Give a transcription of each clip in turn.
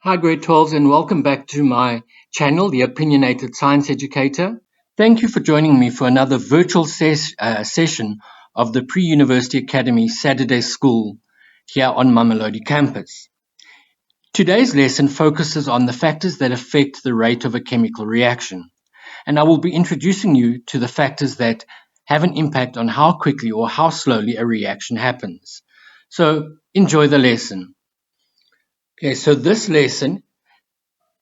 Hi, grade 12s, and welcome back to my channel, The Opinionated Science Educator. Thank you for joining me for another virtual session of the Pre-University Academy Saturday School here on Mamelodi campus. Today's lesson focuses on the factors that affect the rate of a chemical reaction, and I will be introducing you to the factors that have an impact on how quickly or how slowly a reaction happens. So enjoy the lesson. Okay, so this lesson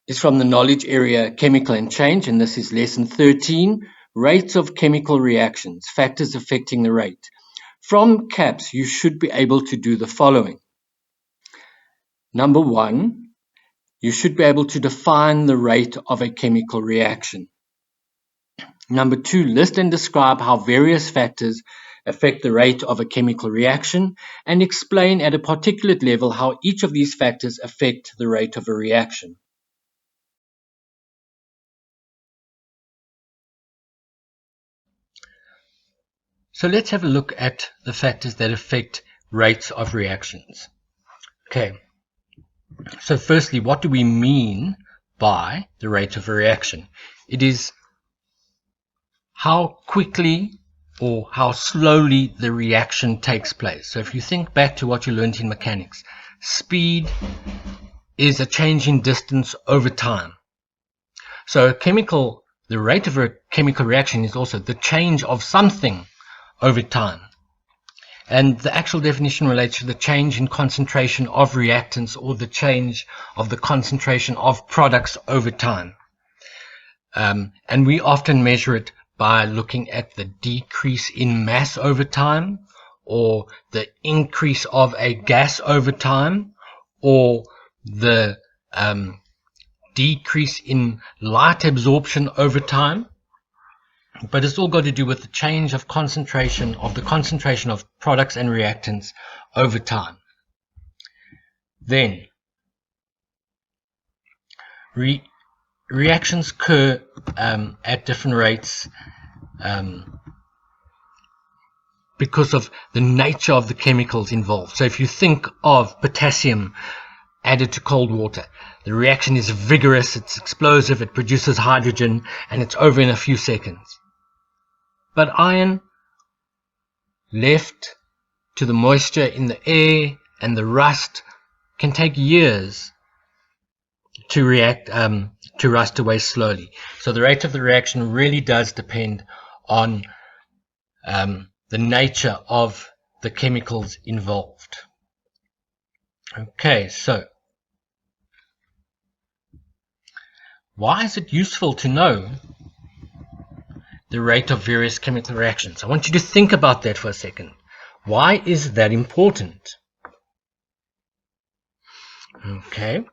is from the knowledge area Chemical and Change, and this is lesson 13, Rates of Chemical Reactions, Factors Affecting the Rate. From CAPS, you should be able to do the following. Number 1, you should be able to define the rate of a chemical reaction. Number 2, list and describe how various factors affect the rate of a chemical reaction and explain at a particulate level how each of these factors affect the rate of a reaction. So let's have a look at the factors that affect rates of reactions. Okay, so firstly, what do we mean by the rate of a reaction? It is how quickly or how slowly the reaction takes place. So if you think back to what you learned in mechanics, speed is a change in distance over time. So the rate of a chemical reaction is also the change of something over time. And the actual definition relates to the change in concentration of reactants or the change of the concentration of products over time. And we often measure it by looking at the decrease in mass over time, or the increase of a gas over time, or the decrease in light absorption over time. But it's all got to do with the change of concentration of products and reactants over time. Then, reactions occur at different rates because of the nature of the chemicals involved. So if you think of potassium added to cold water, the reaction is vigorous, it's explosive, it produces hydrogen, and it's over in a few seconds. But iron, left to the moisture in the air and the rust, can take years to rust away slowly. So the rate of the reaction really does depend on the nature of the chemicals involved. Okay, so why is it useful to know the rate of various chemical reactions? I want you to think about that for a second. Why is that important? Okay.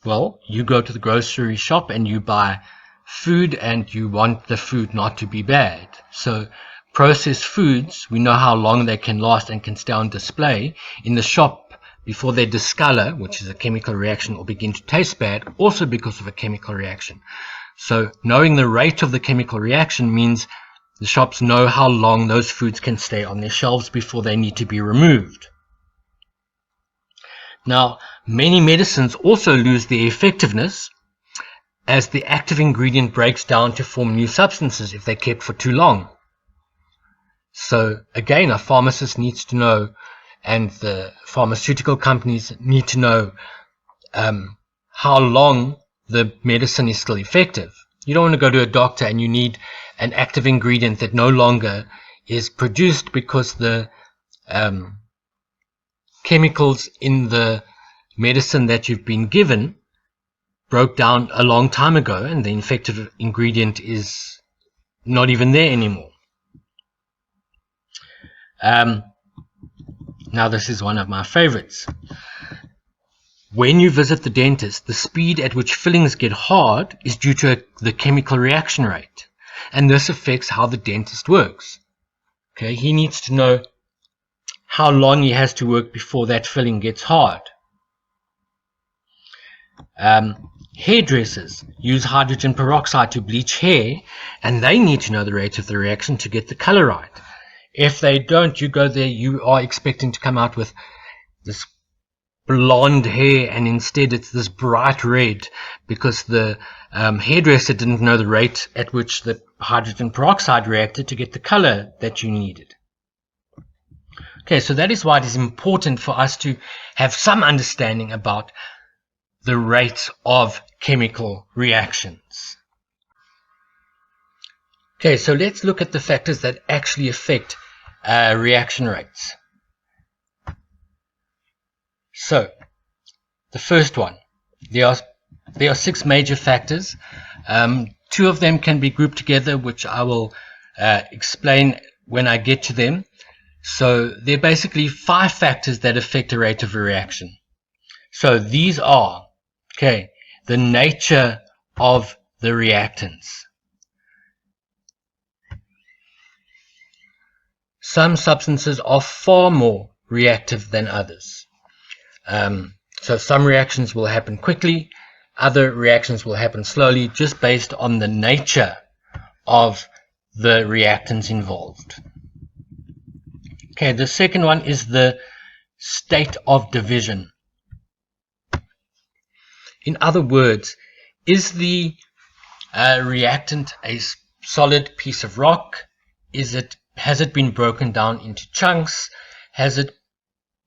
Well, you go to the grocery shop and you buy food and you want the food not to be bad. So processed foods, we know how long they can last and can stay on display in the shop before they discolor, which is a chemical reaction, or begin to taste bad, also because of a chemical reaction. So knowing the rate of the chemical reaction means the shops know how long those foods can stay on their shelves before they need to be removed. Now, many medicines also lose their effectiveness as the active ingredient breaks down to form new substances if they're kept for too long. So again, a pharmacist needs to know, and the pharmaceutical companies need to know how long the medicine is still effective. You don't want to go to a doctor and you need an active ingredient that no longer is produced because the chemicals in the medicine that you've been given broke down a long time ago and the effective ingredient is not even there anymore. Now this is one of my favorites. When you visit the dentist, the speed at which fillings get hard is due to the chemical reaction rate, and this affects how the dentist works. Okay, he needs to know how long he has to work before that filling gets hard. Hairdressers use hydrogen peroxide to bleach hair, and they need to know the rate of the reaction to get the color right. If they don't, you go there, you are expecting to come out with this blonde hair and instead it's this bright red because the hairdresser didn't know the rate at which the hydrogen peroxide reacted to get the color that you needed. Okay, so that is why it is important for us to have some understanding about the rate of chemical reactions. Okay, so let's look at the factors that actually affect reaction rates. So, the first one, there are 6 major factors. 2 of them can be grouped together, which I will explain when I get to them. So, there are basically 5 factors that affect the rate of a reaction. So, these are, okay, the nature of the reactants. Some substances are far more reactive than others. So some reactions will happen quickly, other reactions will happen slowly, just based on the nature of the reactants involved. Okay, the second one is the state of division. In other words, is the reactant a solid piece of rock? Has it been broken down into chunks? Has it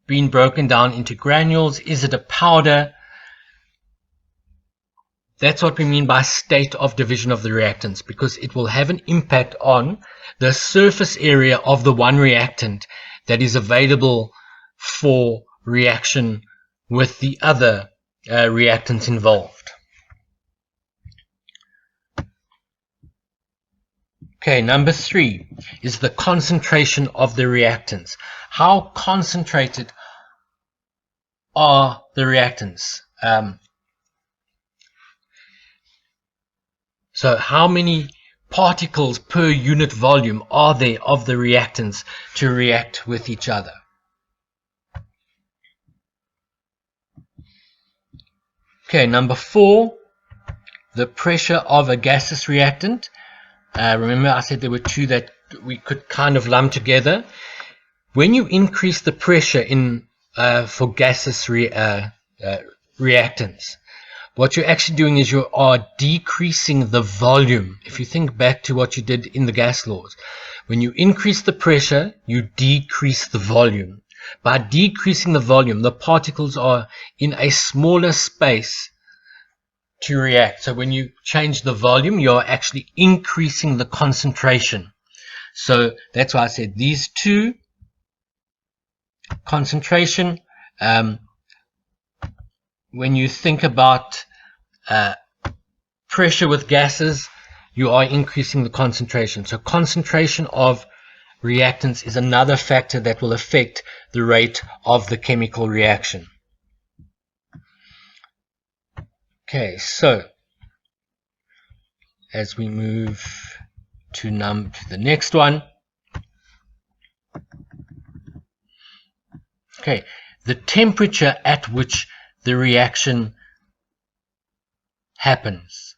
been broken down into granules? Is it a powder? That's what we mean by state of division of the reactants, because it will have an impact on the surface area of the one reactant that is available for reaction with the other reactants involved. Okay, number 3 is the concentration of the reactants. How concentrated are the reactants? So how many particles per unit volume are there of the reactants to react with each other? Okay, number 4, the pressure of a gaseous reactant. Remember I said there were 2 that we could kind of lump together. When you increase the pressure for gaseous reactants, what you're actually doing is you are decreasing the volume. If you think back to what you did in the gas laws, when you increase the pressure, you decrease the volume. By decreasing the volume, the particles are in a smaller space to react. So when you change the volume, you're actually increasing the concentration. So that's why I said these 2, concentration, when you think about pressure with gases, you are increasing the concentration. So concentration of reactants is another factor that will affect the rate of the chemical reaction. Okay, so as we move to the next one. Okay, the temperature at which the reaction happens.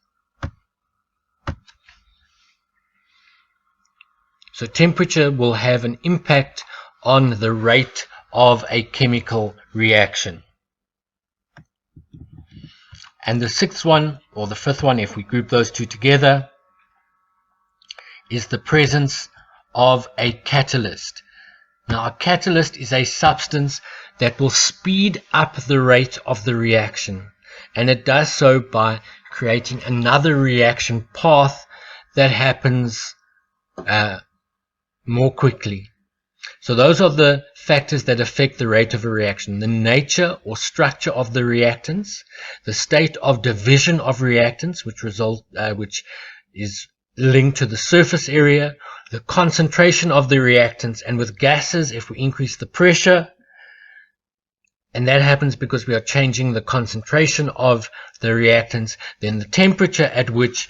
So temperature will have an impact on the rate of a chemical reaction. And the 6th one, or the 5th one, if we group those 2 together, is the presence of a catalyst. Now, a catalyst is a substance that will speed up the rate of the reaction, and it does so by creating another reaction path that happens more quickly. So those are the factors that affect the rate of a reaction: the nature or structure of the reactants, the state of division of reactants, which is linked to the surface area, the concentration of the reactants, and with gases, if we increase the pressure, and that happens because we are changing the concentration of the reactants, then the temperature at which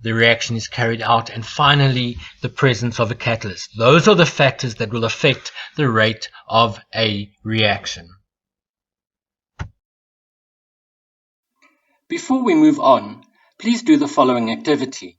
the reaction is carried out, and finally the presence of a catalyst. Those are the factors that will affect the rate of a reaction. Before we move on, please do the following activity.